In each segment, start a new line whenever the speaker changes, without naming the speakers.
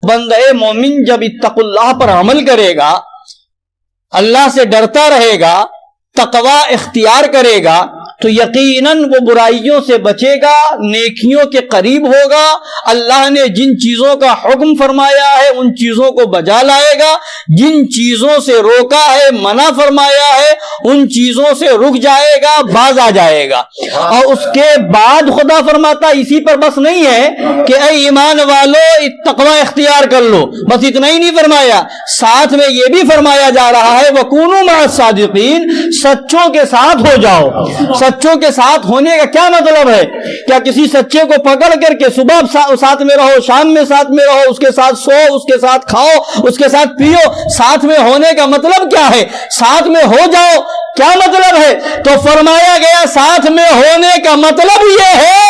بندے مومن جب اتقوا پر عمل کرے گا، اللہ سے ڈرتا رہے گا، تقوی اختیار کرے گا، تو یقیناً وہ برائیوں سے بچے گا، نیکیوں کے قریب ہوگا، اللہ نے جن چیزوں کا حکم فرمایا ہے ان چیزوں کو بجا لائے گا، جن چیزوں سے روکا ہے، منع فرمایا ہے، ان چیزوں سے رک جائے گا، باز آ جائے گا۔ اور اس کے بعد خدا فرماتا اسی پر بس نہیں ہے کہ اے ایمان والو تقوی اختیار کر لو، بس اتنا ہی نہیں فرمایا، ساتھ میں یہ بھی فرمایا جا رہا ہے وَكُونُوا مَعَ الصَّادِقِينَ، سچوں کے ساتھ ہو جاؤ۔ سچوں کے ساتھ ہونے کا کیا مطلب ہے؟ کیا کسی سچے کو پکڑ کر کے صبح ساتھ میں رہو، شام میں ساتھ میں رہو، اس کے ساتھ سو، اس کے ساتھ کھاؤ، اس کے ساتھ پیو؟ ساتھ میں ہونے کا مطلب کیا ہے؟ ساتھ میں ہو جاؤ کیا مطلب ہے؟ تو فرمایا گیا ساتھ میں ہونے کا مطلب یہ ہے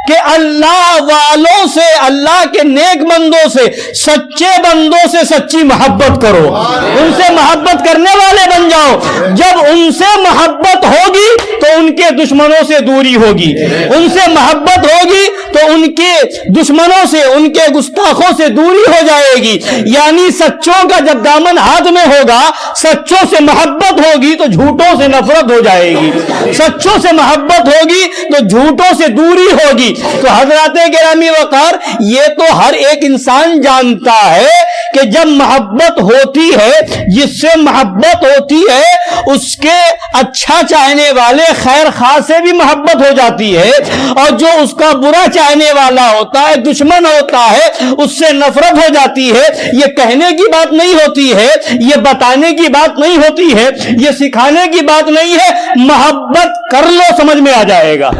کہ اللہ والوں سے، اللہ کے نیک بندوں سے، سچے بندوں سے سچی محبت کرو، ان سے محبت کرنے والے بن جاؤ۔ جب ان سے محبت ہوگی تو ان کے دشمنوں سے دوری ہوگی، ان سے محبت ہوگی تو ان کے دشمنوں سے، ان کے گستاخوں سے دوری ہو جائے گی۔ یعنی سچوں کا جب دامن ہاتھ میں ہوگا، سچوں سے محبت ہوگی تو جھوٹوں سے نفرت ہو جائے گی، سچوں سے محبت ہوگی تو جھوٹوں سے دوری ہوگی۔ تو حضرات گرامی وقار، یہ تو ہر ایک انسان جانتا ہے کہ جب محبت ہوتی ہے، جس سے محبت ہوتی ہے اس کے اچھا چاہنے والے خیر خواہ سے بھی محبت ہو جاتی ہے، اور جو اس کا برا چاہنے والا ہوتا ہے، دشمن ہوتا ہے، اس سے نفرت ہو جاتی ہے۔ یہ کہنے کی بات نہیں ہوتی ہے، یہ بتانے کی بات نہیں ہوتی ہے، یہ سکھانے کی بات نہیں ہے، محبت کر لو سمجھ میں آ جائے گا،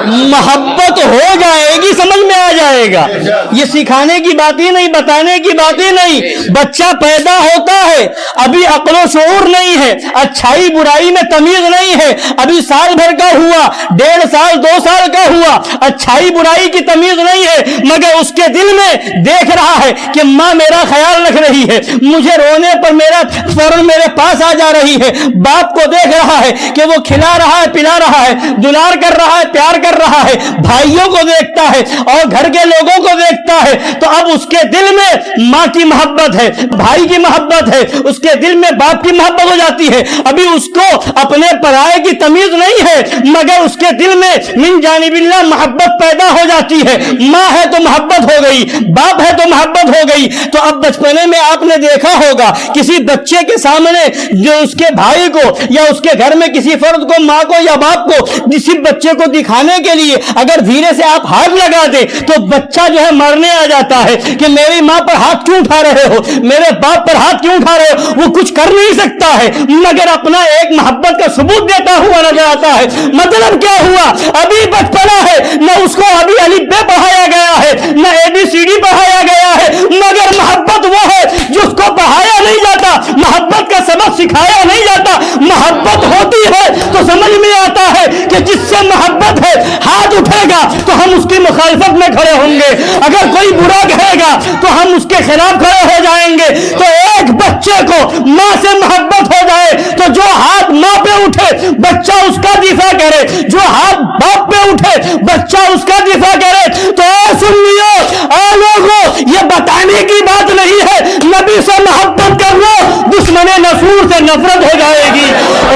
محبت ہو جائے گی سمجھ میں آ جائے گا۔ یہ سکھانے کی بات ہی نہیں، بتانے کی بات ہی نہیں۔ بچہ پیدا ہوتا ہے، ابھی عقل و شعور نہیں ہے، اچھائی برائی میں تمیز نہیں ہے، ابھی سال بھر کا ہوا، 1.5 سال 2 سال کا ہوا، اچھائی برائی کی تمیز نہیں ہے، مگر اس کے دل میں دیکھ رہا ہے کہ ماں میرا خیال رکھ رہی ہے، مجھے رونے پر میرا فوراً میرے پاس آ جا رہی ہے، باپ کو دیکھ رہا ہے کہ وہ کھلا رہا ہے، پلا رہا ہے، دلار کر رہا ہے، پیار کر رہا ہے، بھائیوں کو دیکھتا ہے اور گھر کے لوگوں کو دیکھتا ہے، تو اب اس کے دل میں ماں کی محبت ہے، بھائی کی محبت ہے، اس کے دل میں باپ کی محبت ہو جاتی ہے۔ ابھی اس کو اپنے پرائے کی تمیز نہیں ہے، مگر اس کے دل میں من جانب اللہ محبت پیدا ہو جاتی ہے۔ ماں ہے تو محبت ہو گئی، باپ ہے تو محبت ہو گئی۔ تو اب بچپنے میں آپ نے دیکھا ہوگا کسی بچے کے سامنے جو اس کے بھائی کو یا اس کے گھر میں کسی فرد کو، ماں کو یا باپ کو، کسی بچے کو دکھانے کے لیے اگر دھیرے سے آپ ہاتھ لگا دیں تو بچہ جو ہے مرنے آ جاتا ہے کہ میری ماں پر ہاتھ کیوں اٹھا رہے ہو، میرے باپ پر ہاتھ کیوں اٹھا رہے ہو۔ وہ کچھ کر نہیں سکتا ہے مگر اپنا ایک محبت کا ثبوت دیتا ہوا نظر آتا ہے۔ مطلب کیا ہوا؟ ابھی بچپنا ہے، نہ اس کو ابھی الف ب پڑھایا گیا ہے، نہ ABCD پڑھایا گیا ہے، مگر محبت وہ ہے جس کو پڑھایا نہیں جاتا، محبت کا سبق سکھایا نہیں جاتا، محبت ہوتی ہے تو سمجھ میں آتا ہے کہ جس سے محبت ہے ہاتھ اٹھے گا تو ہم اس کی مخالفت میں کھڑے ہوں گے، اگر کوئی برا کہے گا تو ہم اس کے خلاف کھڑے ہو جائیں گے۔ تو ایک بچے کو ماں سے محبت ہو جائے تو جو ہاتھ ماں پہ اٹھے بچہ اس کا دفاع کرے، جو ہاتھ باپ پہ اٹھے بچہ اس کا دفاع کرے۔ تو اے سنیو، اے لوگو، یہ بتانے کی بات نہیں ہے، نبی سے محبت کر لو، دشمن رسول سے نفرت ہو جائے گی۔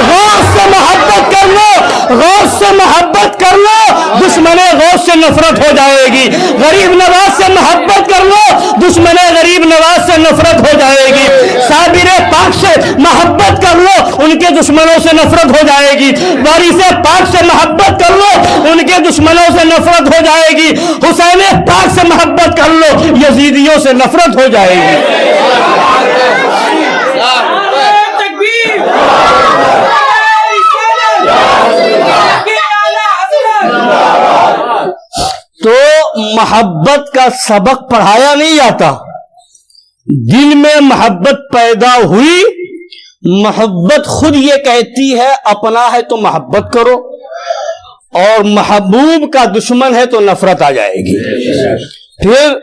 غوث سے محبت کر لو، غوث سے محبت کر لو، دشمن غوث سے نفرت ہو جائے گی۔ غریب نواز سے محبت کر لو، دشمن غریب نواز سے نفرت ہو جائے گی۔ صابر پاک سے محبت کر لو، ان کے دشمنوں سے نفرت ہو جائے گی۔ وارث پاک سے محبت کر لو، ان کے دشمنوں سے نفرت ہو جائے گی۔ حسین پاک سے محبت کر لو، یزیدیوں سے نفرت ہو جائے گی۔ تو محبت کا سبق پڑھایا نہیں جاتا، دل میں محبت پیدا ہوئی، محبت خود یہ کہتی ہے اپنا ہے تو محبت کرو، اور محبوب کا دشمن ہے تو نفرت آ جائے گی۔ پھر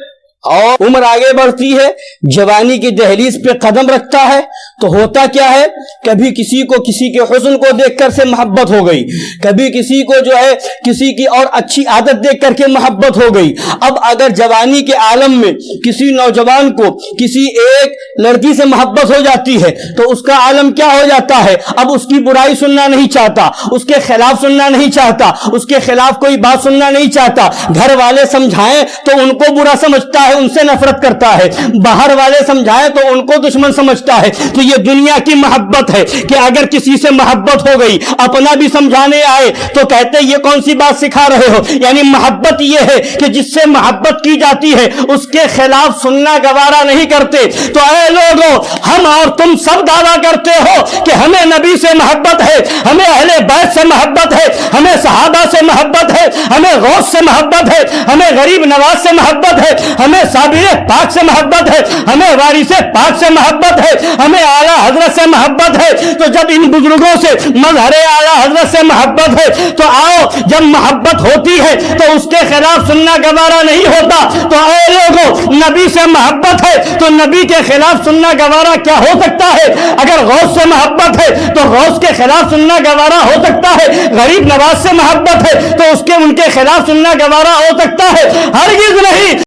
اور عمر آگے بڑھتی ہے, جوانی کی دہلیز پہ قدم رکھتا ہے, تو ہوتا کیا ہے, کبھی کسی کو کسی کے حسن کو دیکھ کر سے محبت ہو گئی, کبھی کسی کو جو ہے کسی کی اور اچھی عادت دیکھ کر کے محبت ہو گئی. اب اگر جوانی کے عالم میں کسی نوجوان کو کسی ایک لڑکی سے محبت ہو جاتی ہے تو اس کا عالم کیا ہو جاتا ہے, اب اس کی برائی سننا نہیں چاہتا, اس کے خلاف سننا نہیں چاہتا, اس کے خلاف کوئی بات سننا نہیں چاہتا. گھر والے سمجھائیں تو ان کو برا سمجھتا ہے, ان سے نفرت کرتا ہے, باہر والے سمجھائیں تو ان کو دشمن سمجھتا ہے. تو یہ دنیا کی محبت ہے کہ اگر کسی سے محبت ہو گئی, اپنا بھی سمجھانے آئے تو کہتے یہ کون سی بات سکھا رہے ہو. یعنی محبت یہ ہے کہ جس سے محبت کی جاتی ہے اس کے خلاف سننا گوارا نہیں کرتے. تو اے لوگوں, ہم اور تم سب دعویٰ کرتے ہو کہ ہمیں نبی سے محبت ہے, ہمیں اہل بیت سے محبت ہے, ہمیں صحابہ سے محبت ہے, ہمیں غوث سے محبت ہے, ہمیں غریب نواز سے محبت ہے, ہمیں صابر پاک سے محبت ہے, ہمیں وارث پاک سے محبت ہے, ہمیں اعلیٰ حضرت سے محبت ہے. تو جب ان بزرگوں سے مظہر اعلیٰ حضرت سے محبت ہے تو آؤ, جب محبت ہوتی ہے تو اس کے خلاف سننا گوارا نہیں ہوتا. تو اے لوگوں, نبی سے محبت ہے تو نبی کے خلاف سننا گوارا کیا ہو سکتا ہے؟ اگر غوث سے محبت ہے تو غوث کے خلاف سننا گوارا ہو سکتا ہے, غریب نواز سے محبت ہے تو ان کے خلاف سننا گوارا ہو سکتا ہے؟ ہرگز نہیں.